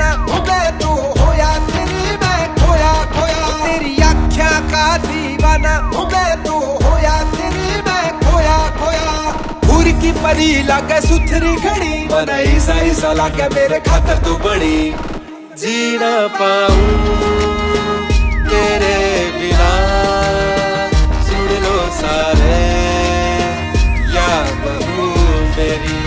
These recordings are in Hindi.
दीवाना हो गया तू होया तेरी मैं खोया खोया तेरी आँखों का दीवाना हो गया तू होया तेरी मैं खोया खोया पूरी की परी लागे सुथरी घड़ी मन ऐसा लागे मेरे खातर तू बड़ी जी ना पाऊं तेरे बिना सुन लो सारे या बहू मेरी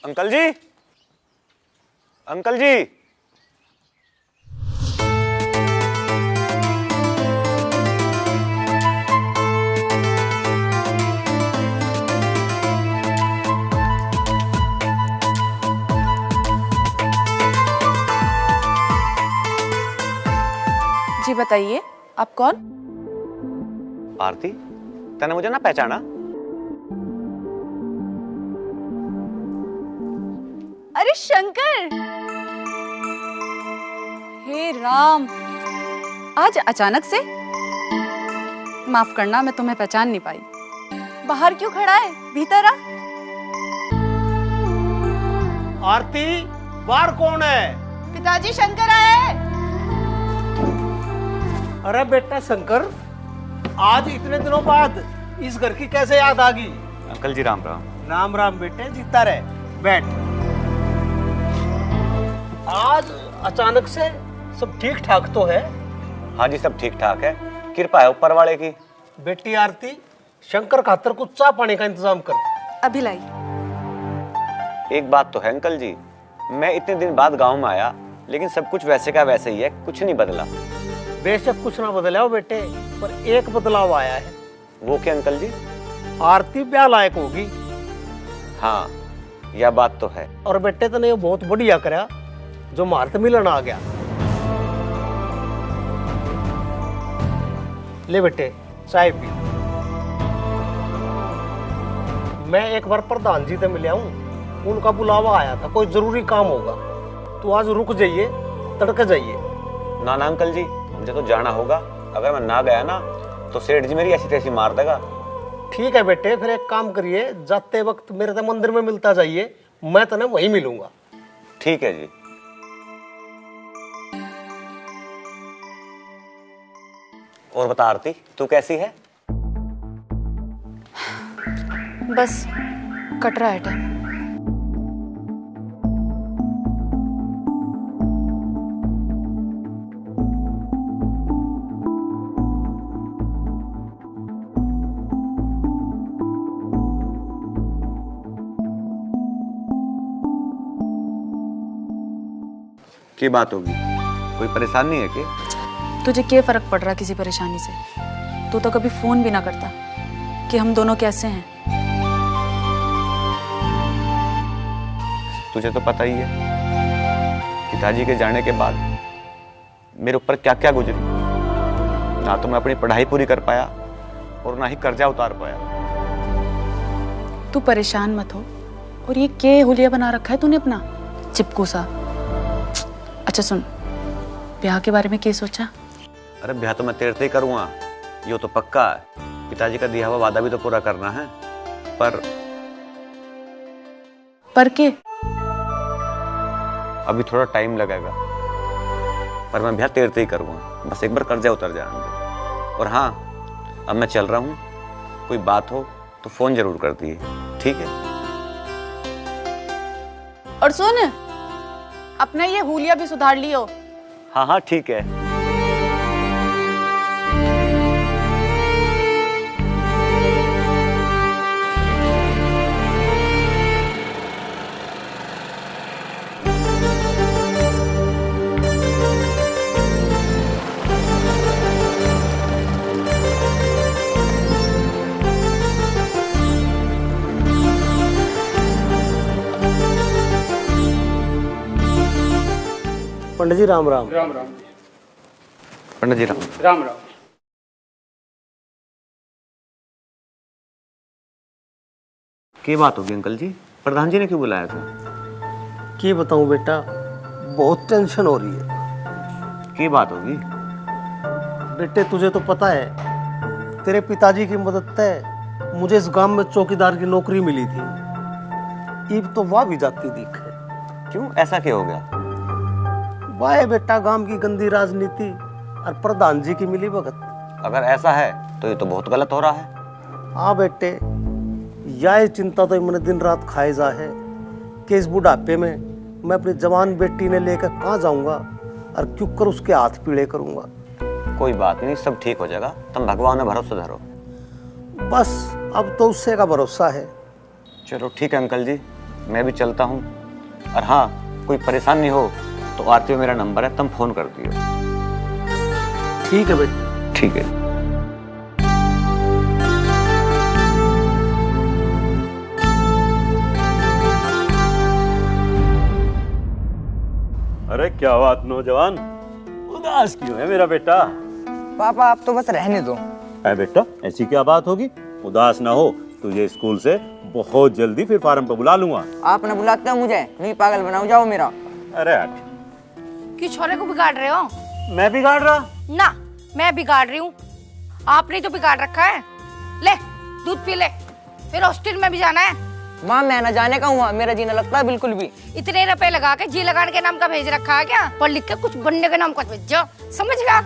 अंकल जी, अंकल जी। जी बताइए, आप कौन? आरती, तने मुझे ना पहचाना? अरे शंकर! हे राम, आज अचानक से? माफ करना, मैं तुम्हें पहचान नहीं पाई। बाहर क्यों खड़ा है? भीतर आ। आरती, बाहर कौन है? पिताजी, शंकर आया है। अरे बेटा शंकर, आज इतने दिनों बाद इस घर की कैसे याद आ गई? अंकल जी राम राम। राम राम बेटे, जीता रहे। बैठ। आज अचानक से सब ठीक ठाक तो है? हाँ जी, सब ठीक ठाक है, कृपा है ऊपर वाले की। बेटी आरती, शंकर खातर कुछ चाय पानी का इंतजाम कर। अभी लाई। एक बात तो है अंकल जी, मैं इतने दिन बाद गांव में आया, लेकिन सब कुछ वैसे का वैसे ही है, कुछ नहीं बदला। बेशक कुछ ना बदला हो बेटे, पर एक बदलाव आया है। वो क्या अंकल जी? आरती ब्याह लायक होगी। हाँ, यह बात तो है। और बेटे तने ये बहुत बढ़िया करा जो मार्त मिलन आ गया। ले बेटे, चाय पी। मैं एक बार प्रधान जी से मिला हूँ, उनका बुलावा आया था, कोई जरूरी काम होगा। तो आज रुक जाइए, तड़के जाइए। ना ना अंकल जी, मुझे तो जाना होगा। अगर मैं ना गया ना तो सेठ जी मेरी ऐसी तैसी मार देगा। ठीक है बेटे, फिर एक काम करिए, जाते वक्त मेरे से मंदिर में मिलता जाइए, मैं तने वहीं मिलूंगा। ठीक है जी। और बता आरती, तू कैसी है? बस कट रहा है टाइम। क्या बात होगी? कोई परेशानी है क्या? तुझे क्या फर्क पड़ रहा किसी परेशानी से? तू तो कभी फोन भी ना करता कि हम दोनों कैसे हैं। तुझे तो पता ही है, पिताजी के जाने के बाद मेरे ऊपर क्या क्या गुजरी। ना तो मैं अपनी पढ़ाई पूरी कर पाया और ना ही कर्जा उतार पाया। तू परेशान मत हो। और ये क्या हुलिया बना रखा है तूने अपना? चिपकू सा। अच्छा सुन, ब्याह के बारे में क्या सोचा? अरे ब्याह तो मैं तेरे से ही करूँगा, ये तो पक्का है। पिताजी का दिया हुआ वादा भी तो पूरा करना है। पर के? अभी थोड़ा टाइम लगेगा, पर मैं ब्याह तेरे से ही करूँगा। बस एक बार कर्जा उतर जाने दे। और हाँ, अब मैं चल रहा हूँ, कोई बात हो तो फोन जरूर कर दिए, ठीक है? और सुन, अपना ये हुलिया भी सुधार लियो। हाँ हाँ ठीक है। पंडित जी राम राम। राम राम। पंडित जी राम। राम राम। क्या बात होगी अंकल जी? प्रधान जी ने क्यों बुलाया था? क्या बताऊं बेटा, बहुत टेंशन हो रही है। क्या बात होगी? बेटे तुझे तो पता है, तेरे पिताजी की मदद से मुझे इस गांव में चौकीदार की नौकरी मिली थी। अब तो वाह भी जाती दिख है। क्यों, ऐसा क्या हो गया? वाह बेटा, गांव की गंदी राजनीति और प्रधान जी की मिली भगत। अगर ऐसा है तो ये तो बहुत गलत हो रहा है। हाँ बेटे, यह चिंता तो मैंने दिन रात खाए जा है कि इस बुढ़ापे में मैं अपनी जवान बेटी ने लेकर कहाँ जाऊंगा और क्यों कर उसके हाथ पीड़े करूंगा। कोई बात नहीं, सब ठीक हो जाएगा। तुम भगवान में भरोसा धरो। बस अब तो उससे का भरोसा है। चलो ठीक है अंकल जी, मैं भी चलता हूँ। और हाँ, कोई परेशानी हो तो आरती में मेरा नंबर है, तुम फोन कर दियो। ठीक है बेटा। ठीक है। अरे क्या बात नौजवान, उदास क्यों है मेरा बेटा? पापा आप तो बस रहने दो। अरे बेटा, ऐसी क्या बात होगी? उदास ना हो, तुझे स्कूल से बहुत जल्दी फिर फार्म पे बुला लूंगा। आप ना बुलाते हो मुझे, नहीं पागल बनाओ, जाओ मेरा। अरे हट। क्यों छोरे को बिगाड़ रहे हो? मैं बिगाड़ रहा? ना, मैं बिगाड़ रही हूँ। आपने तो बिगाड़ रखा है। ले दूध पी ले, फिर हॉस्टल में भी जाना है। माँ मैं ना जाने का हूँ, मेरा जी न लगता है बिल्कुल भी। इतने रुपए लगा के जी लगाने के नाम का भेज रखा है क्या? पढ़ लिख के कुछ बनने के नाम का भेजो, समझ गया?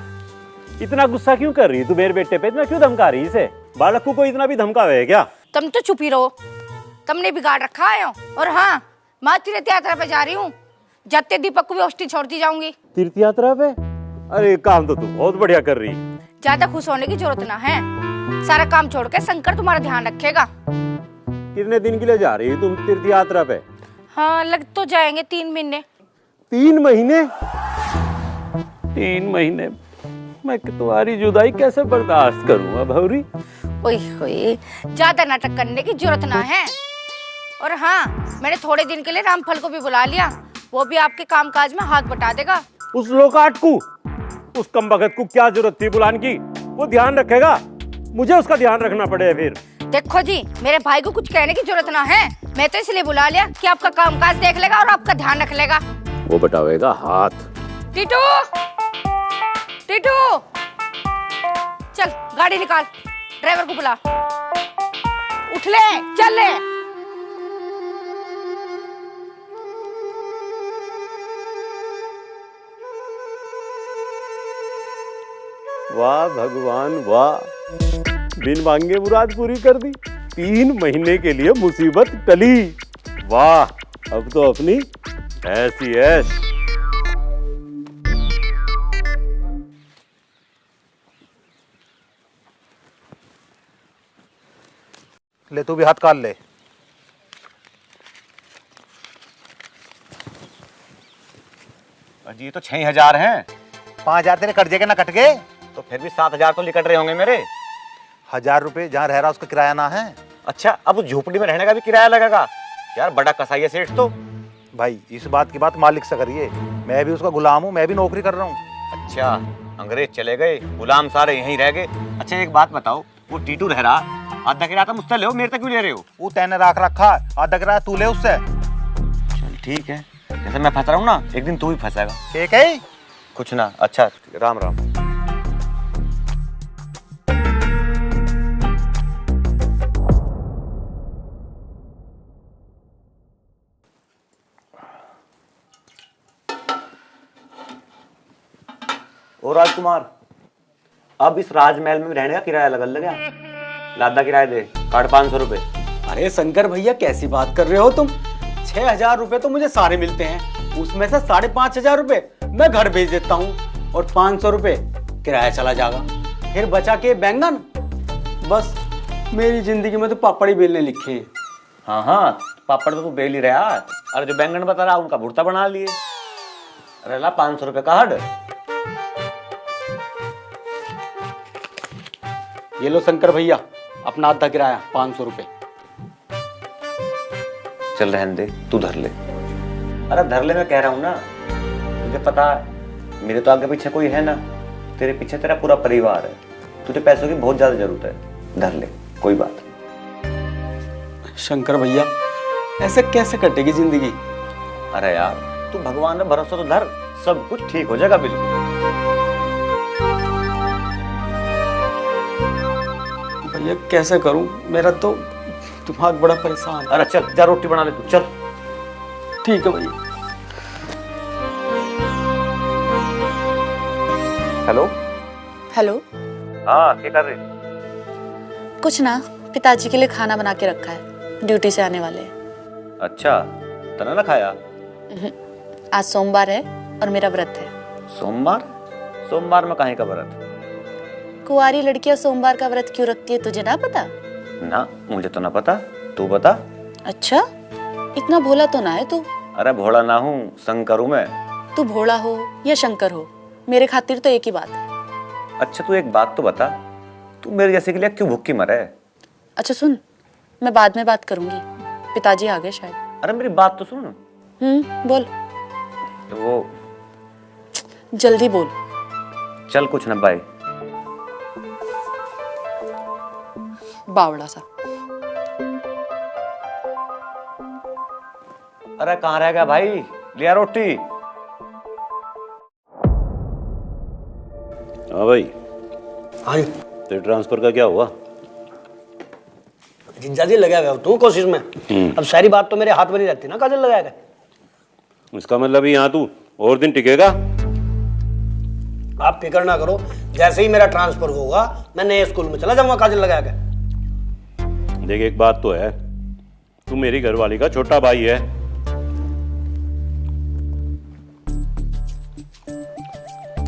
इतना गुस्सा क्यों कर रही है तू मेरे बेटे पे? इतना क्यों धमका रही है इसे? बालक को इतना भी धमकावे है क्या? तुम तो चुप ही रहो, तुमने बिगाड़ रखा है। और हाँ, मैं तीर्थ यात्रा पे जा रही हूँ, जाते दीपक को भी हॉस्टल छोड़ती जाऊंगी। तीर्थ यात्रा पे? अरे काम तो तू बहुत बढ़िया कर रही है। ज्यादा खुश होने की जरूरत ना है, सारा काम छोड़ के शंकर तुम्हारा ध्यान रखेगा। कितने दिन के लिए जा रही है तुम तीर्थ यात्रा पे? हाँ लग तो जाएंगे 3 महीने। 3 महीने? 3 महीने मैं तुम्हारी जुदाई कैसे बर्दाश्त करूंगा भौरी? ओए होए, ज्यादा नाटक करने की जरूरत ना है। और हाँ, मैंने थोड़े दिन के लिए रामफल को भी बुला लिया, वो भी आपके कामकाज में हाथ बटा देगा। उस लोकाट को, उस कमबख्त को क्या जरूरत थी बुलाने की? वो ध्यान रखेगा, मुझे उसका ध्यान रखना पड़ेगा फिर। देखो जी, मेरे भाई को कुछ कहने की जरूरत ना है, मैं तो इसलिए बुला लिया कि आपका कामकाज देख लेगा और आपका ध्यान रख लेगा। वो बटावेगा हाथ। टीटू, टीटू, चल गाड़ी निकाल, ड्राइवर को बुला। उठ ले, चल ले। वाह भगवान वाह, बिन मांगे मुराद पूरी कर दी। 3 महीने के लिए मुसीबत टली। वाह, अब तो अपनी ऐसी ऐश। ले तू भी हाथ काट ले। अजी ये तो 6,000 हैं। 5,000 तेरे कट के ना कट गए तो फिर भी 7,000 तो निकट रहे होंगे मेरे। 1,000 रुपए जहाँ रह रहा उसका किराया ना है। अच्छा, अब उस झोपड़ी में रहने का भी किराया लगेगा? यार बड़ा कसाई है सेठ तो। भाई इस बात की बात मालिक से करिए, मैं भी उसका गुलाम हूँ, मैं भी नौकरी कर रहा हूँ। अच्छा, अंग्रेज चले गए, गुलाम सारे यहीं रह गए। अच्छा एक बात बताओ, वो टीटू रह रहा, आधा किराया तुम मुझसे ले, मेरे तक क्यों ले रहे हो? वो तैने रखा आधा किराया तू ले उससे। चल ठीक है, जैसे मैं फंस रहा हूँ ना, एक दिन तू भी फंसेगा। ठीक है। कुछ ना। अच्छा, राम राम। ओ राजकुमार, अब इस राजमहल में रहने का किराया अलग है। लादा किराया दे, काट 500 रुपए। अरे शंकर भैया कैसी बात कर रहे हो तुम? 6,000 रुपए तो मुझे सारे मिलते हैं, उसमें से 5,500 रुपए मैं घर भेज देता हूँ और 500 रुपए किराया चला जाएगा। फिर बचा के बैंगन। बस मेरी जिंदगी में तो पापड़ ही बेलने लिखे हैं। हाँ हाँ, पापड़ तो तू बेल ही रहा। अरे जो बैंगन बता रहा उनका भुर्ता बना लिए। अरे ला 500 रुपए का हट। ये लो शंकर भैया, अपना आधा किराया 500 रुपए। चल रहने दे, तू धर ले। अरे धर ले, मैं कह रहा हूँ ना। तुझे पता है मेरे तो आगे पीछे कोई है ना, तेरे पीछे तेरा पूरा परिवार है। तुझे पैसों की बहुत ज्यादा जरूरत है, धर ले, कोई बात नहीं। शंकर भैया ऐसे कैसे कटेगी जिंदगी? अरे यार तू भगवान में भरोसा तो धर, सब कुछ ठीक हो जाएगा बिल्कुल। भैया कैसे करूं, मेरा तो दिमाग बड़ा परेशान है। अरे चल जा, रोटी बना ले तू, चल। ठीक है भैया। हेलो। हेलो। हाँ, क्या कर रही? कुछ ना, पिताजी के लिए खाना बना के रखा है, ड्यूटी से आने वाले हैं। अच्छा, तना ना खाया? आज सोमवार है और मेरा व्रत है। सोमवार? सोमवार में काहे का व्रत? कुंवारी लड़कियां सोमवार का व्रत क्यों रखती है, तुझे ना पता? ना, मुझे तो ना पता, तू बता। अच्छा, इतना भोला तो ना है तू। अरे भोला ना हूँ, शंकर हूँ मैं। तू भोला हो या शंकर हो, मेरे खातिर तो एक ही बात है। अच्छा तू एक बात तो बता, तू मेरे जैसे के लिए क्यों भूखी मरे? अच्छा सुन, मैं बाद में बात करूंगी, पिताजी आ गए शायद। अरे मेरी बात तो सुन। बोल। तो वो जल्दी बोल। चल कुछ ना, बाय। बावड़ा सा। अरे कहाँ रह गया भाई, लिया रोटी। हाँ भाई। हाँ जी। तेरे ट्रांसफर का क्या हुआ? जिंजा जी लगा हुआ तू कोशिश में। अब सारी बात तो मेरे हाथ में नहीं रहती ना, काजल लगाएगा। इसका मतलब यहाँ तू और दिन टिकेगा? आप फिक्र ना करो, जैसे ही मेरा ट्रांसफर होगा मैं नए स्कूल में चला जाऊंगा काजल लगा के। देख एक बात तो है, तू मेरी घरवाली का छोटा भाई है।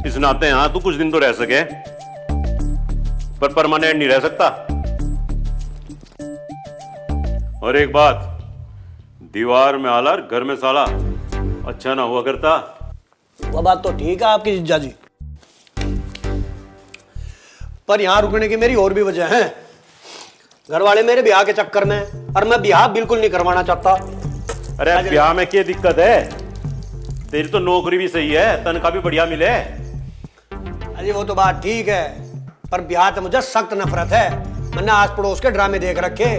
इस नाते यहाँ तू कुछ दिन तो रह सके, पर परमानेंट नहीं रह सकता। और एक बात, दीवार में आलर घर में साला अच्छा ना हुआ करता। वो बात तो ठीक है आपकी जिज्जा जी, पर यहाँ रुकने की मेरी और भी वजह है। घर वाले मेरे ब्याह के चक्कर में, और मैं ब्याह बिल्कुल नहीं करवाना चाहता। अरे ब्याह में क्या दिक्कत है? तेरी तो नौकरी भी सही है, तनख्वाह भी बढ़िया मिले। अरे वो तो बात ठीक है, पर ब्याह तो मुझे सख्त नफरत है। मैंने आस पड़ोस के ड्रामे देख रखे,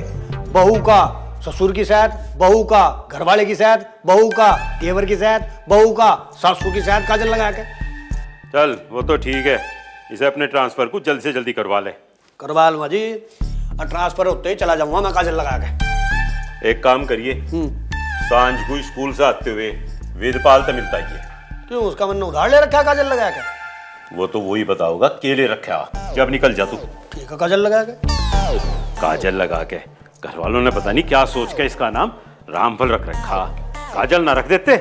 बहू का ससुर की शायद, बहू का घरवाले की शायद, बहू का देवर की शायद, बहू का सासू की शायद काजल लगा के। चल वो तो ठीक है, इसे अपने ट्रांसफर को जल्द से जल्दी करवा ले। करवा लूंगा जी, और ट्रांसफर होते ही चला जाऊंगा मैं काजल लगा के। एक काम करिए, सांझ को स्कूल से आते हुए वेदपाल तो मिलता ही है। क्यों, उसका मन उधार ले रखा काजल लगा के? वो तो वही बताओगा केले रखा। जब निकल जा तू। ठीक है, काजल लगा के। काजल लगा के घर वालों ने पता नहीं क्या सोच के इसका नाम रामफल रख रखा। काजल ना रख देते?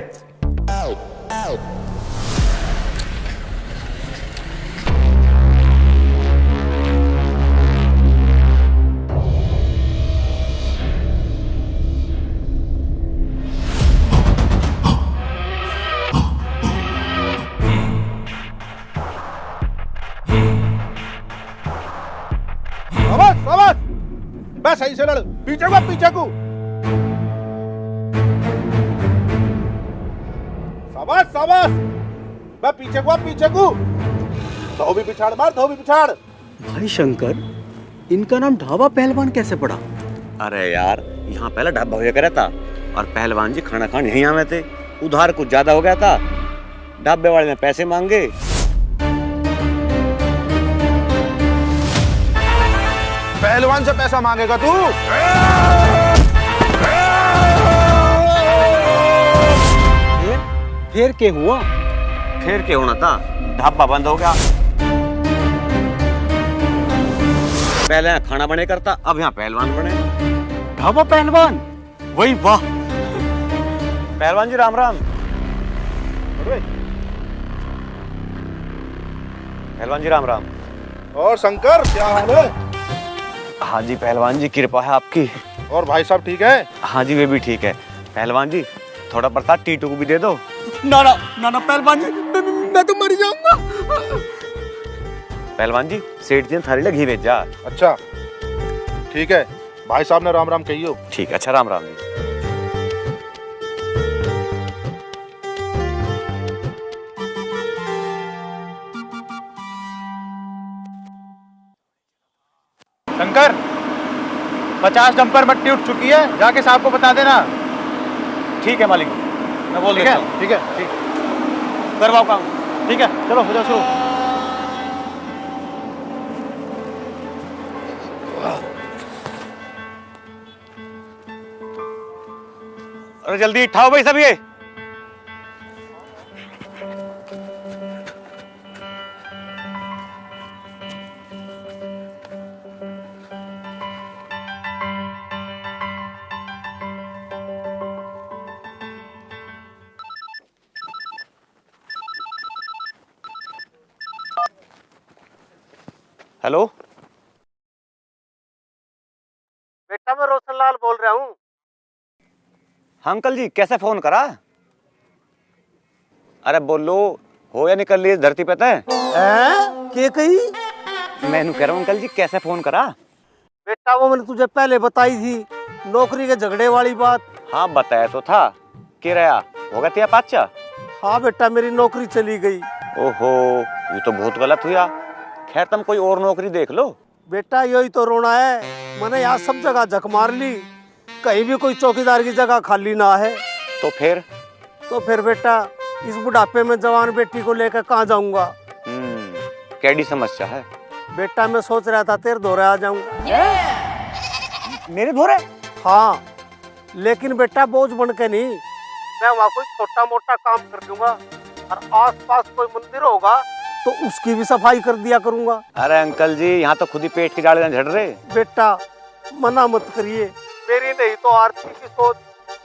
बस सही से लड़, पीछे को पीछे को। शाबाश शाबाश, मैं पीछे को। धोबी पिछाड़ मार, धोबी पिछाड़। भाई शंकर, इनका नाम ढाबा पहलवान कैसे पड़ा? अरे यार यहाँ पहले ढाबा हुआ करता था, और पहलवान जी खाना खाने यहीं आवे थे। उधार कुछ ज्यादा हो गया था, ढाबे वाले ने पैसे मांगे। पहलवान से पैसा मांगेगा तू? फिर क्या हुआ? फिर क्या होना था, ढाबा बंद हो गया। पहले यहाँ खाना बने करता, अब यहाँ पहलवान बने। ढाबा पहलवान? वही वाह। पहलवान जी राम राम। पहलवान जी राम राम। और शंकर क्या हाल है? हाँ जी पहलवान जी, कृपा है आपकी। और भाई साहब ठीक है? हाँ जी वे भी ठीक है। पहलवान जी थोड़ा प्रसाद टीटू को भी दे दो। ना ना ना ना पहलवान जी, मैं तो मर जाऊंगा। पहलवान जी सेठ जी ने थारी लगी भेजा। अच्छा ठीक है, भाई साहब ने राम राम कहियो। ठीक है, अच्छा राम राम जी। शंकर, 50 डंपर मट्टी उठ चुकी है, जाके साहब को बता देना। ठीक है मालिक, मैं बोल देता हूँ। ठीक है ठीक। करवाओ काम। ठीक है, चलो हो जाओ शुरू। अरे जल्दी उठाओ भाई सब ये। हेलो बेटा मैं रोशनलाल बोल रहा हूँ। हाँ अंकल जी, कैसे फोन करा? अरे बोलो, हो या निकल लिए धरती पे तय? के कही? मैं कह रहा हूँ अंकल जी कैसे फोन करा? बेटा वो मैंने तुझे पहले बताई थी, नौकरी के झगड़े वाली बात। हाँ बताया तो था। किराया होगा तिया पाचा? हाँ बेटा मेरी नौकरी चली गई। ओहो, ये तो बहुत गलत हुआ। खैर तुम कोई और नौकरी देख लो। बेटा यही तो रोना है, मैंने यहाँ सब जगह झक मार ली, कहीं भी कोई चौकीदार की जगह खाली ना है। तो फिर बेटा इस बुढ़ापे में जवान बेटी को लेकर कहाँ जाऊंगा? कैडी समस्या है बेटा मैं सोच रहा था तेरे धोरे आ जाऊं। मेरे धोरे? हाँ लेकिन बेटा बोझ बन के नहीं, मैं वहाँ कोई छोटा मोटा काम कर दूंगा और आसपास कोई मंदिर होगा तो उसकी भी सफाई कर दिया करूंगा। अरे अंकल जी यहाँ तो खुद ही पेट के जाड़े झड़ रहे। बेटा मना मत करिए, मेरी नहीं तो आरती की सोच,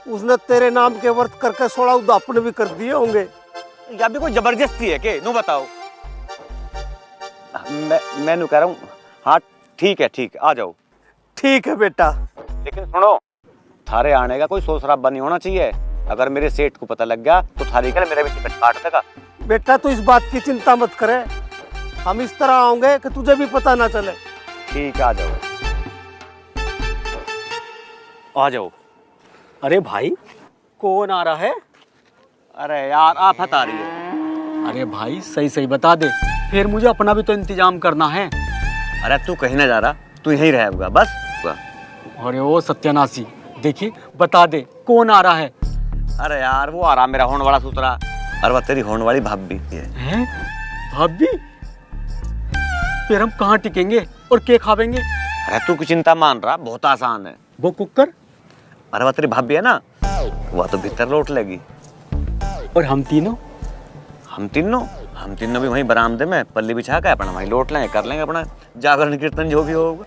उसने तेरे नाम के व्रत करके 16 उद्यापन भी कर दिए होंगे। या भी कोई जबरदस्ती है के? नो बताओ। मैं कह रहा हूँ हाँ ठीक है आ जाओ। ठीक है बेटा, लेकिन सुनो, थारे आने का कोई सोच शराबा नहीं होना चाहिए। अगर मेरे सेठ को पता लग गया तो थारी कल मेरा भी टिकट काट देगा। बेटा तू इस बात की चिंता मत करे, हम इस तरह आओगे कि तुझे भी पता ना चले। ठीक है आ जाओ। अरे भाई कौन आ रहा है? अरे यार आफत आ रही है। अरे भाई सही सही बता दे, फिर मुझे अपना भी तो इंतजाम करना है। अरे तू कहीं ना जा रहा, तू यहीं रहेगा बस। अरे ओ सत्यानाशी, देखिए बता दे कौन आ रहा है? अरे यार वो आ रहा मेरा होने वाला सूतरा, और वह तेरी होने वाली भाभी है। भाभी? फिर हम कहाँ टिकेंगे और क्या खावेंगे? अरे तू की चिंता मान रहा, बहुत आसान है। वो कुकर? अरे वह तेरी भाभी है ना, वह तो भीतर लौट लेगी। और हम तीनों भी वहीं बरामदे में पल्ली बिछा के अपना वहीं लौट लेंगे, कर लेंगे अपना जागरण कीर्तन जो भी होगा।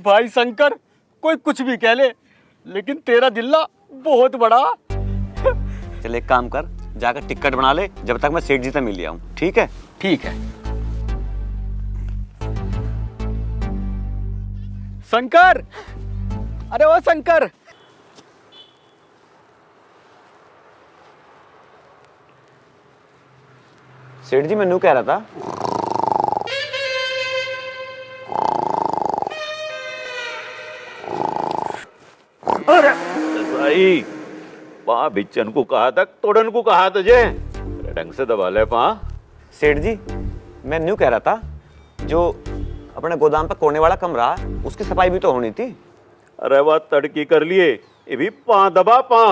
भाई शंकर, कोई कुछ भी कह ले, लेकिन तेरा दिल्ला बहुत बड़ा। चल एक काम कर, जाकर टिकट बना ले, जब तक मैं सेठ जी से मिल आऊं। ठीक है? ठीक है। शंकर, अरे ओ शंकर, सेठ जी मैं कह रहा था, अरे भाई पा बिचन को कहा था, तोड़न को कहा तुझे, ढंग से दबा ले पा। सेठ जी मैं कह रहा था, जो अपने गोदाम पर कोने वाला कमरा, उसकी सफाई भी तो होनी थी। अरे वह तड़की कर लिए, ये भी पा दबा पा।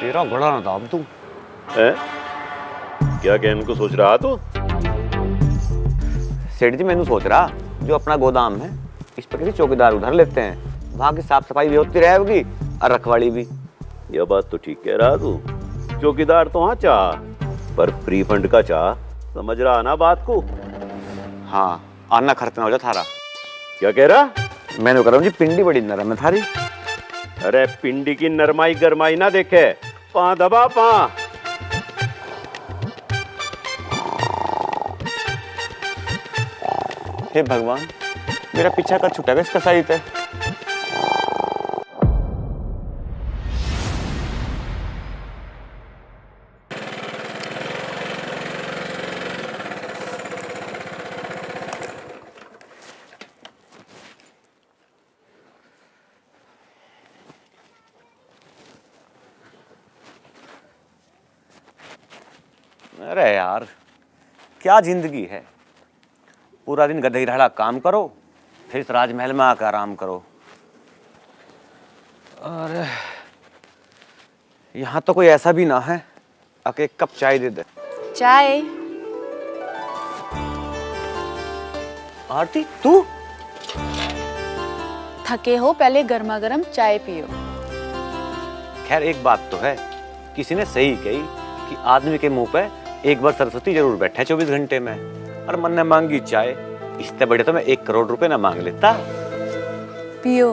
तेरा बड़ा ना दाम तू है? क्या कहने को सोच रहा तू? सेठ जी मैंने सोच रहा जो अपना गोदाम है इस पर किसी चौकीदार उधर लेते हैं, वहां की साफ सफाई भी होती रहेगी और रखवाली भी। यह बात तो ठीक कह रहा तू। चौकीदार तो हाँ चाह, पर फ्री फंड का चाह, समझ रहा ना बात को? हाँ, आना खर्चा हो जा थारा। क्या कह रहा? मैंने कह रहा हूँ जी पिंडी बड़ी नरम है थारी। अरे पिंडी की नरमाई गरमाई ना देखे, पा दबा पा। हे भगवान, मेरा पीछा कर छूटा है इसका सही है। अरे यार, क्या जिंदगी है। पूरा दिन गधे रहा काम करो, फिर इस राजमहल में आकर आराम करो। और यहाँ तो कोई ऐसा भी ना है आके एक कप चाय दे दे। चाय? आरती तू? थके हो, पहले गर्मा गर्म चाय पियो। खैर एक बात तो है, किसी ने सही कही कि आदमी के मुंह पे एक बार सरस्वती जरूर बैठे 24 घंटे में। और मन ने मांगी चाय, इससे बड़े तो मैं 1 करोड़ रुपए ना मांग लेता। पियो।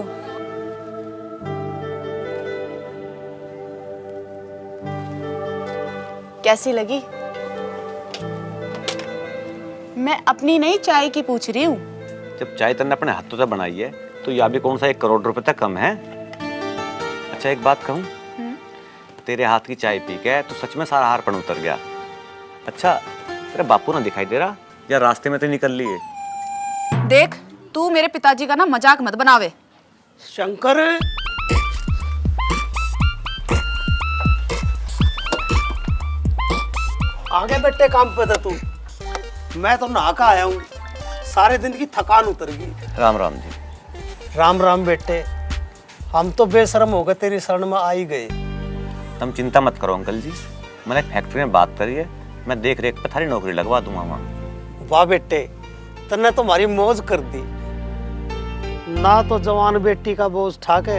कैसी लगी? मैं अपनी नहीं चाय की पूछ रही हूँ। जब चाय तन्ने अपने हाथों से बनाई है तो यह भी कौन सा 1 करोड़ रुपए तक कम है। अच्छा एक बात कहूँ, तेरे हाथ की चाय पी के तो सच में सारा हारपन उतर गया। अच्छा तेरे बापू ना दिखाई दे रहा या रास्ते में तो निकल लिए? देख तू मेरे पिताजी का ना मजाक मत बनावे। शंकर, आगे बेटे काम पे था तू। मैं तो नहा का आया हूँ, सारे दिन की थकान उतर गई। राम राम जी। राम राम बेटे, हम तो बेशरम हो गए तेरी शरण में आ ही गए। तुम चिंता मत करो अंकल जी, मैंने एक फैक्ट्री में बात करी है, मैं देख रेख पे थारी नौकरी लगवा दूंगा वहाँ। वाह बेटे, तन्ने तुम्हारी मौज कर दी ना। तो जवान बेटी का बोझ ठाके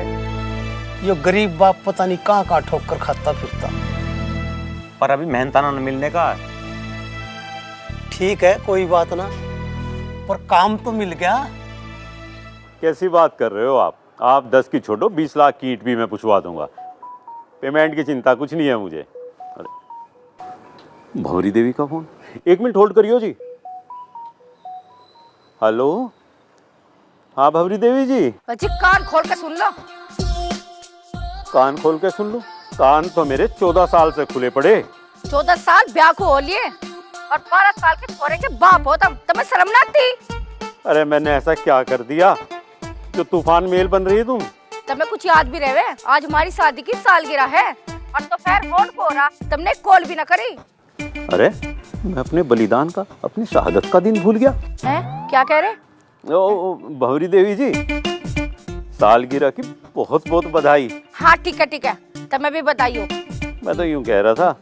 यो गरीब बाप पता नहीं कहाँ कहाँ ठोकर खाता फिरता। पर अभी मेहनताना न मिलने का। ठीक है कोई बात ना, पर काम तो मिल गया। कैसी बात कर रहे हो आप? 10 की छोड़ो, 20 लाख की ईंट भी मैं पुछवा दूंगा। पेमेंट की चिंता कुछ नहीं है मुझे। अरे भौरी देवी का फोन, 1 मिनट होल्ड करियो जी। हेलो, हाँ भवरी देवी जी। कान खोल के सुन लो। कान खोल के सुन लो? कान तो मेरे 14 साल से खुले पड़े। 14 साल ब्याह को हो लिए और 12 साल के छोरे के बाप हो तुम, तुम्हें शर्म ना आती? अरे मैंने ऐसा क्या कर दिया जो तूफान मेल बन रही है तुम? तुम्हें कुछ याद भी रहे, आज हमारी शादी की सालगिरह है और तो फिर फोन को रहा, तुमने कॉल भी ना करी। अरे मैं अपने बलिदान का, अपनी शहादत का दिन भूल गया। हैं? क्या कह रहे? ओ भवरी देवी जी, सालगिरह की बहुत बहुत बधाई। हाँ ठीक है, तुम्हें भी बधाई हो। मैं तो यूं कह रहा था,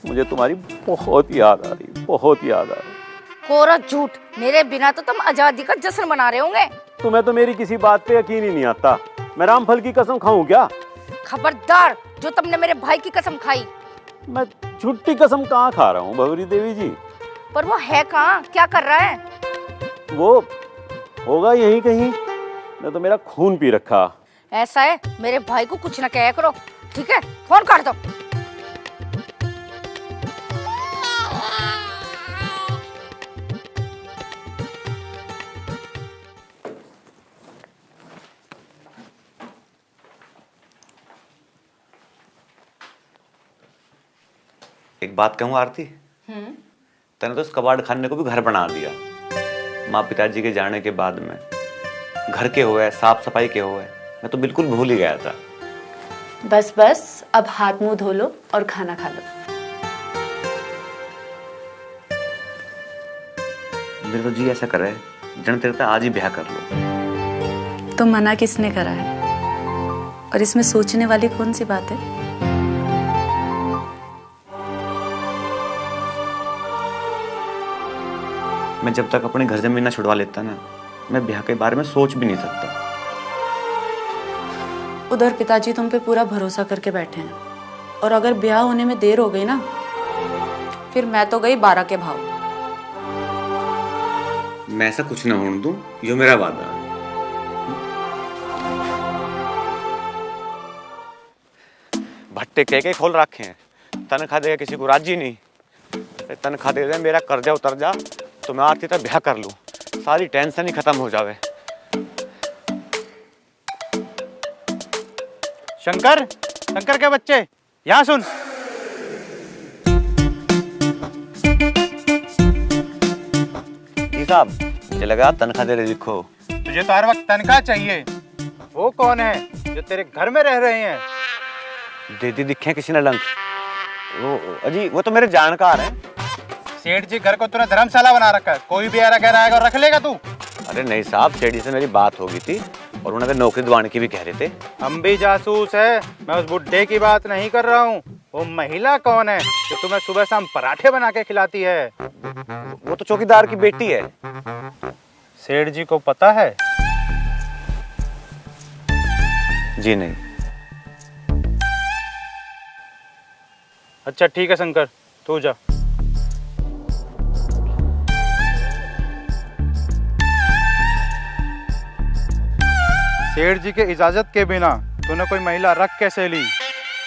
मुझे तुम्हारी बहुत याद आ रही, बहुत याद आ रही। कोरा झूठ, मेरे बिना तो तुम आजादी का जश्न मना रहे होंगे। तुम्हें तो मेरी किसी बात पे यकीन ही नहीं आता। मैं रामफल की कसम खाऊं क्या? खबरदार, जो तुमने मेरे भाई की कसम खाई। मैं झूठी कसम कहाँ खा रहा हूँ भवरी देवी जी? पर वो है कहाँ, क्या कर रहा है? वो होगा यहीं कहीं, मैं तो मेरा खून पी रखा। ऐसा है, मेरे भाई को कुछ ना कहा करो, ठीक है? फोन काट दो। एक बात कहूँ आरती, तूने तो उस कबाड़ खाने को भी घर बना दिया। माँ पिताजी के जाने के बाद में घर के हुए, साफ सफाई के हुए, मैं तो बिल्कुल भूल ही गया था। बस बस, अब हाथ मुंह धो लो और खाना खा लो। मेरे तो जी ऐसा कर रहा है जन तेरे आज ही ब्याह कर लो। तो मना किसने करा है? और इसमें सोचने वाली कौन सी बात है? मैं जब तक अपने घर जमीन ना छुड़वा लेता ना, मैं ब्याह के बारे में सोच भी नहीं सकता। उधर पिताजी तुम पे पूरा भरोसा करके बैठे हैं, और अगर ब्याह होने में देर हो गई ना, फिर मैं तो गई 12 के भाव। मैं ऐसा कुछ ना होने दूं, यो मेरा वादा है। भट्टे कह खोल रखे हैं, तनख्वाह देगा किसी को राजी नहीं। तनख्वाह दे दे, मेरा कर्जा उतर जा तो मैं आती तक ब्याह कर लूं, सारी टेंशन ही खत्म हो जावे। शंकर, शंकर के बच्चे यहाँ सुन। जी साहब, मुझे लगा तनख्वाह दे रहे दिखो। तुझे तो हर वक्त तनख्वाह चाहिए। वो कौन है जो तेरे घर में रह रहे हैं? दीदी दिखे किसी ने लंक? वो अजी, वो तो मेरे जानकार हैं। सेठ जी घर को तूने धर्मशाला बना रखा है, कोई भी ऐरा गैर आएगा और रख लेगा तू? अरे नहीं साहब, सेठ जी से मेरी बात हो गई थी और उन्होंने नौकरी दिलवाने की भी कह रहे थे। हम भी जासूस है, मैं उस बुड्ढे की बात नहीं कर रहा हूँ। वो महिला कौन है जो तुम्हें सुबह शाम पराठे बना के खिलाती है? वो तो चौकीदार की बेटी है। सेठ जी को पता है? जी नहीं। अच्छा ठीक है शंकर, तू जा। सेठ जी के इजाजत के बिना तूने कोई महिला रख कैसे ली?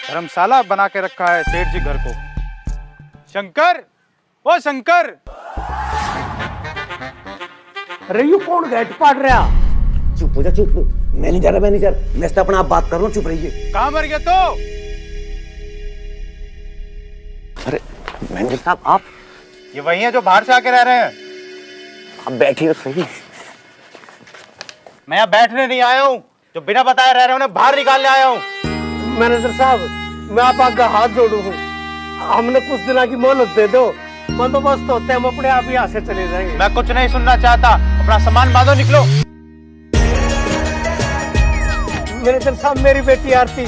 धर्मशाला बना के रखा है सेठ जी घर को। शंकर, ओ शंकर! अरे यू कौन गेट पाड़ रहा? चुप हो जा, चुप। मैनेजर, मैं से अपना आप बात कर रहा हूँ, चुप रहिए। कहाँ मर गए तो? अरे मैनेजर साहब, आप ये वही है जो बाहर से आके रह रहे हैं? आप बैठिए तो सही। मैं यहाँ बैठने नहीं आया हूँ, जो बिना बताए रह रहे हैं उन्हें बाहर निकालने आया हूँ। मैनेजर साहब, मैं आपका हाथ जोड़ू हूँ, हमने कुछ दिनों की मोहलत दे दो, बंदोबस्त होते हम अपने आप यहाँ से चले जाएंगे। मैं कुछ नहीं सुनना चाहता, अपना सामान बांधो, निकलो। मैनेजर साहब, मेरी बेटी आरती,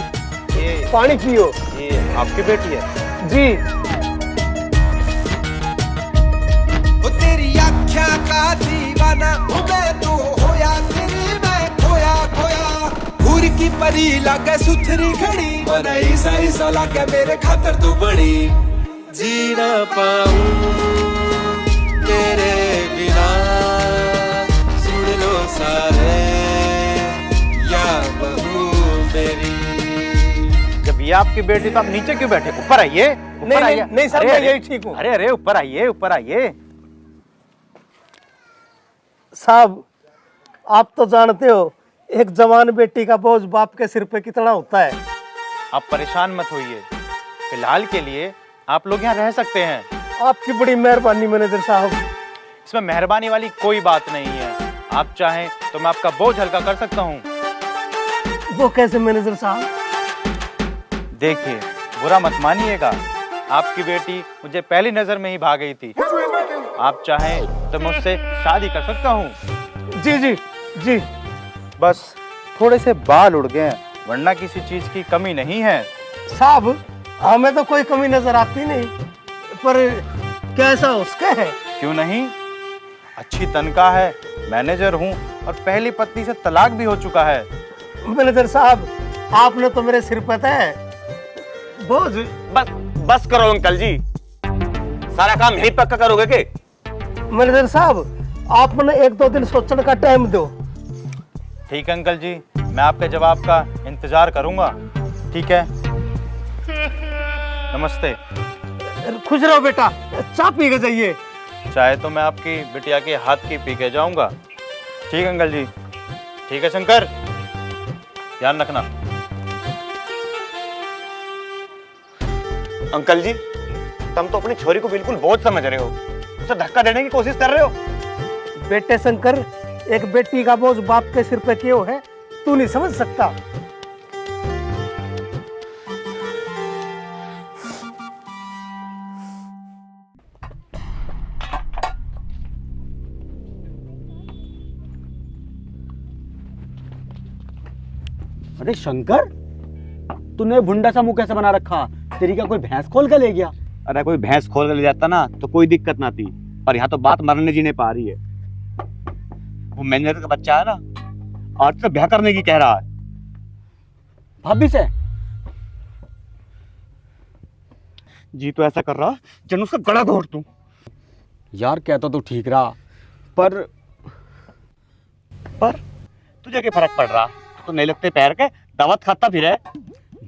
ये पानी पियो। ये आपकी बेटी है? जी। ओ तेरी आँखों का दीवाना मैं तो होया, तेरे मैं खोया खोया। भूर की परी लागे सुथरी खड़ी, मन ऐसा ऐसा लागे मेरे खातर तू बड़ी। जी ना पाऊं तेरे बिना, सुन लो सारे या बहू मेरी। जब ये आपकी बेटी तो आप नीचे क्यों बैठे? ऊपर आइए, ऊपर आइए। नहीं सर, मैं यही ठीक हूँ। अरे अरे, ऊपर आइए, ऊपर आइए। साहब, आप तो जानते हो एक जवान बेटी का बोझ बाप के सिर पे कितना होता है। आप परेशान मत होइए, फिलहाल के लिए आप लोग यहाँ रह सकते हैं। आपकी बड़ी मेहरबानी मैनेजर साहब। इसमें मेहरबानी वाली कोई बात नहीं है, आप चाहें तो मैं आपका बोझ हल्का कर सकता हूँ। वो कैसे मैनेजर साहब? देखिए, बुरा मत मानिएगा, आपकी बेटी मुझे पहली नजर में ही भाग गई थी। आप चाहें तो मैं उससे शादी कर सकता हूँ। जी जी जी। बस थोड़े से बाल उड़ गए, वरना किसी चीज की कमी नहीं है। साहब, हमें तो कोई कमी नजर आती नहीं, पर कैसा उसका है? क्यों नहीं, अच्छी तनख्वाह है, मैनेजर हूँ और पहली पत्नी से तलाक भी हो चुका है। मैनेजर साहब, आपने तो मेरे सिर पे है बोझ। बस करो अंकल जी, सारा काम यही पक्का करोगे के? मैनेजर साहब, आपने 1-2 दिन सोचने का टाइम दो। ठीक है अंकल जी, मैं आपके जवाब का इंतजार करूंगा। ठीक है, नमस्ते। खुश रहो बेटा, चाय पी के जाइए। चाहे तो मैं आपकी बिटिया के हाथ की पी के जाऊंगा। ठीक है अंकल जी। ठीक है शंकर, ध्यान रखना। अंकल जी, तुम तो अपनी छोरी को बिल्कुल बोझ समझ रहे हो, उसे धक्का देने की कोशिश कर रहे हो। बेटे शंकर, एक बेटी का बोझ बाप के सिर पे क्यों है, तू नहीं समझ सकता। अरे शंकर, तूने भुंडा सा मुंह कैसे बना रखा? तेरी क्या कोई भैंस खोल के ले गया? अरे कोई भैंस खोल के ले जाता ना तो कोई दिक्कत ना थी, पर यहाँ तो बात मरने जीने पा रही है। वो मैनेजर का बच्चा है ना, आज तो ब्याह करने की कह रहा है भाभी से। जी तो ऐसा कर रहा जन उसका गला घोट दूं। यार कहता तो ठीक रहा, पर तुझे क्या फर्क पड़ रहा? तो नहीं लगते पैर के दावत खाता फिर है।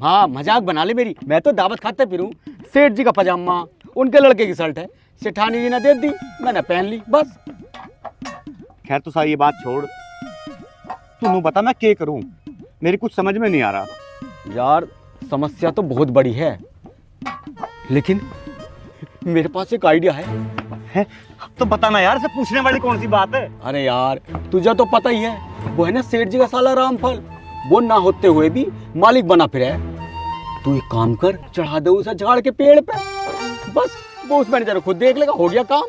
हाँ मजाक बना ले मेरी, मैं तो दावत खाते फिरूं। सेठ जी का पजामा, उनके लड़के की शर्ट है, सेठानी जी ने दे दी, मैंने पहन ली बस। खैर तो सारी ये बात छोड़, तू बता मैं क्या करूं? मेरी कुछ समझ में नहीं आ रहा। यार समस्या तो बहुत बड़ी है, लेकिन मेरे पास एक आइडिया है। तो बताना यार, से पूछने वाली कौन सी बात है? अरे यार तुझे तो पता ही है, वो है ना सेठ जी का साला रामफल, वो ना होते हुए भी मालिक बना फिर है। तू एक काम कर, चढ़ा दे उसे झाड़ के पेड़ पे, बस वो उस मैनेजर खुद देख लेगा, हो गया काम।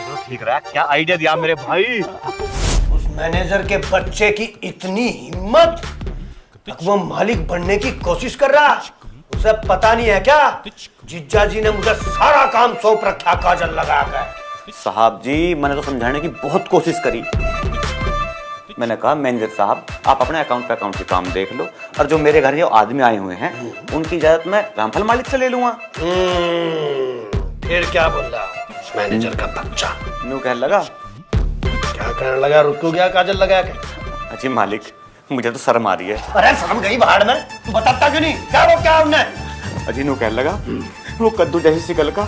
तो ठीक रहा, क्या आइडिया दिया मेरे भाई। उस मैनेजर के बच्चे की इतनी हिम्मत, वो मालिक बनने की कोशिश कर रहा। उसे पता नहीं है क्या, जिज्जा जी ने मुझे सारा काम सौंप रखा काजल लगा कर। साहब जी मैंने तो समझाने की बहुत कोशिश करी। मैंने कहा मैनेजर साहब आप अपने अकाउंट पे अकाउंट के काम देख लो, और जो मेरे घर जो आदमी आए हुए हैं उनकी इजाजत मैं रामफल मालिक से ले लूंगा। फिर क्या बोल रहा मैनेजर का बच्चा? न्यू कहने लगा, क्या कहने लगा? रुको गया काजल लगा के। अजी मालिक मुझे तो शर्म आ रही है। अरे शर्म गई बाहर में, तू बताता क्यों नहीं? क्या वो क्या हमने? अजी न्यू कहने लगा, वो कद्दू जैसी शिकल का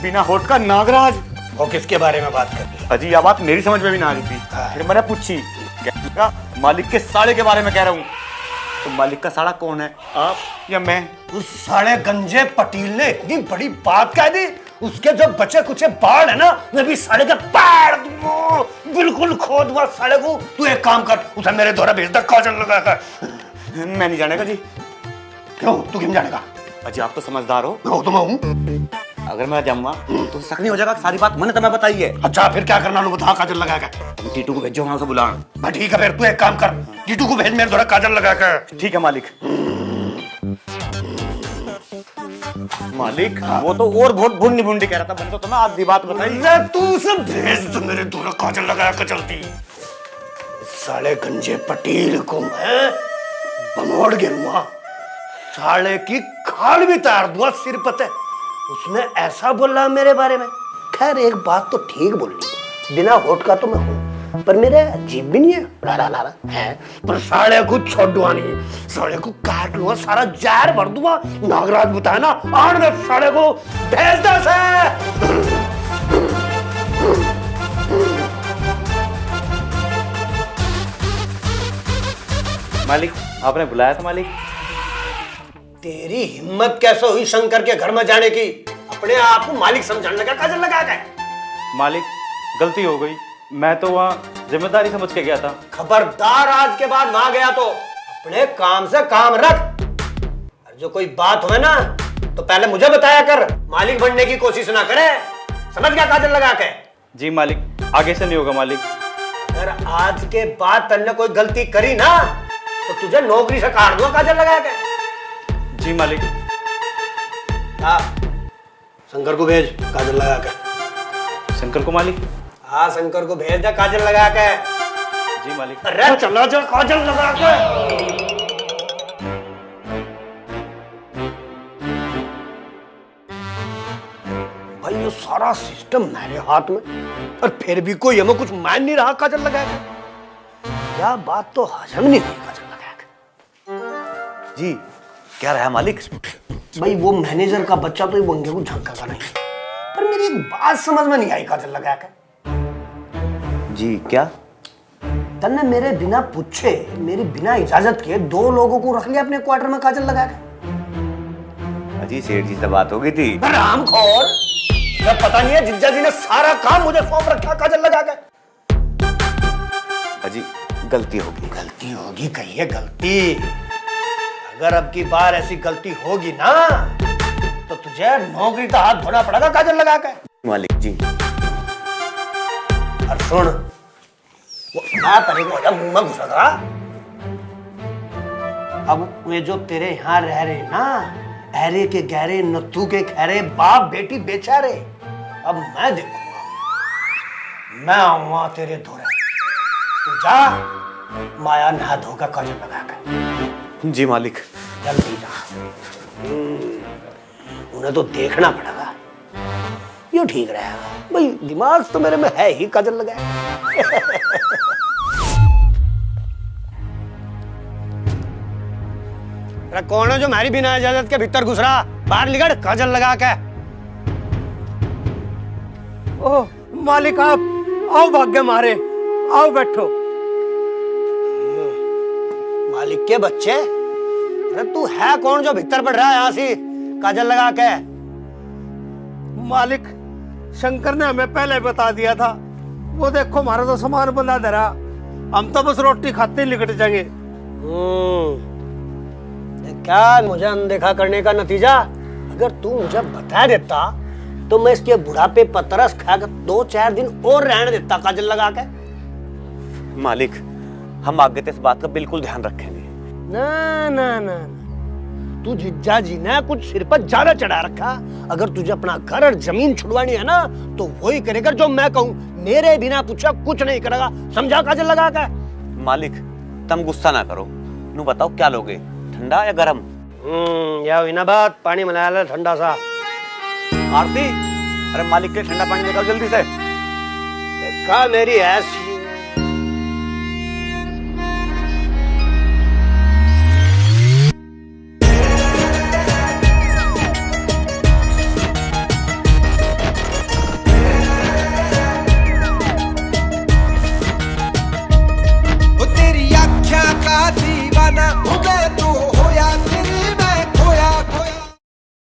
बिना होठ का नागराज। वो किसके बारे में बात कर रही? अजी यह बात मेरी समझ में भी ना आ रही थी। फिर मैंने पूछी, मालिक के साड़े के बारे में कह रहा हूँ। तो मालिक का साड़ा कौन है, आप या मैं? उस साले गंजे पटील ने इतनी बड़ी बात कह दी। उसके जो बचे कुछ बाढ़ है ना, मैं भी साले के पैर बिल्कुल खोद दूंगा साले को। तू एक काम कर, उसे मेरे द्वारा भेज दे काजल लगा कर। मैं नहीं जानेगा जी। क्यों, तू क्यों जानेगा? अजी आप तो समझदार हो। मैं तो मैं हूँ। अगर मैं जाऊंगा तो शक नहीं हो जाएगा, सारी बात मैंने तुम्हें बताई है। अच्छा फिर क्या करना है बता, काजल लगा कर। टीटू को भेजो वहां से बुलाना। ठीक है, फिर तू एक काम कर, टीटू को भेज मेरे द्वारा काजल लगा कर। ठीक है मालिक। मालिक वो तो और बहुत भुंडी भुंडी कह रहा था, मैंने तो तुम्हें आधी बात बताई। तू उसे भेज तो मेरे द्वारा काजल लगा कर चलती। साले गंजे पटील को मैं बनोड़ गिरूंगा, साले की खाल भी तार दूंगा सिर पते। उसने ऐसा बोला मेरे बारे में। खैर एक बात तो ठीक बोली, बिना होठ का तो मैं हूं, पर मेरे जीभ भी नहीं है। ला है, पर साले को छोड़ दूंगा नहीं, साले को काट लूंगा, सारा जहर भर दूंगा। नागराज बताया ना, आड़ में साले को भेज दे से। मालिक आपने बुलाया था मालिक। तेरी हिम्मत कैसे हुई शंकर के घर में जाने की? अपने आप को मालिक समझने लगा, काजल लगा के। मालिक गलती हो गई, मैं तो वहाँ जिम्मेदारी समझ के गया था। खबरदार आज के बाद वहां गया तो अपने काम से काम रख। जो कोई बात हो ना तो पहले मुझे बताया कर, मालिक बनने की कोशिश ना करे। समझ गया काजल लगा के? जी मालिक, आगे से नहीं होगा मालिक। अगर आज के बाद तुमने कोई गलती करी ना तो तुझे नौकरी से काट दूंगा काजल लगा के। जी मालिक। शंकर को भेज काजल लगा के। शंकर को मालिक? हाँ शंकर को भेज दे काजल लगा के। जी मालिक। अरे चला जा काजल लगा के। भाई ये सारा सिस्टम मेरे हाथ में, और फिर भी कोई हमें कुछ मान नहीं रहा काजल लगा के। क्या बात तो हजम नहीं हुई काजल लगा के। जी क्या रहा मालिक? भाई वो मैनेजर का बच्चा तो बंगे को झंका का नहीं, पर मेरी एक बात समझ में नहीं आई काजल लगा के। जी क्या? तन्ने मेरे बिना पूछे, मेरी बिना इजाजत के 2 लोगों को रख लिया अपने क्वार्टर में काजल लगा के। अजी सेठ जी से बात हो गई थी। हरामखोर, जब पता नहीं है जिज्जा जी ने सारा काम मुझे सौंप रखा काजल लगा के। अजी गलती होगी। गलती होगी कहिए गलती। अगर अब की बार ऐसी गलती होगी ना तो तुझे नौकरी का हाथ धोना पड़ेगा काजल लगा के। मालिक जी। और सुन, वो क्या करेगा मुंह में घुसेगा। अब ये जो तेरे यहाँ रह रहे ना, अरे के गहरे नत्थू के खैरे, बाप बेटी बेचारे, अब मैं देखूंगा, मैं आऊंगा तेरे धोरे। तू जा, माया नहा धोकर काजल लगा कर। जी मालिक। जल्दी जा। उन्हें तो देखना पड़ेगा, ये ठीक रहेगा भाई। दिमाग तो मेरे में है ही, काजल लगाए। अरे कौन है जो हमारी बिना इजाजत के भीतर घुस रहा? बाहर निकल, काजल लगा के। ओह मालिक, आप आओ, भाग्य मारे, आओ बैठो। मालिक के बच्चे, अरे तू है कौन जो भीतर बढ़ रहा है यहाँ से काजल लगा के? मालिक, शंकर ने हमें पहले बता दिया था। वो देखो हमारा तो सामान बंधा धरा, हम तो बस रोटी खाते ही निकट जाएंगे। क्या मुझे अनदेखा करने का नतीजा? अगर तू मुझे बता देता तो मैं इसके बुढ़ापे पर तरस खाकर 2-4 दिन और रहने देता काजल लगा के। मालिक, हम आगे से इस बात का बिल्कुल ध्यान रखेंगे। ना ना ना, तू जिज्जा जी ने कुछ सिर पर ज्यादा चढ़ा रखा। अगर तुझे अपना घर और जमीन छुड़वानी है ना, तो वही करेगा जो मैं कहूँ। मेरे बिना पूछा कुछ नहीं करेगा, समझा काजल लगा के? मालिक, तुम गुस्सा ना करो। नू बताओ क्या लोगे, ठंडा या गरम? या हुई ना बात, पानी मिला ले ठंडा सा। आरती, अरे मालिक के ठंडा पानी लेकर जल्दी से। देखा मेरी ऐसी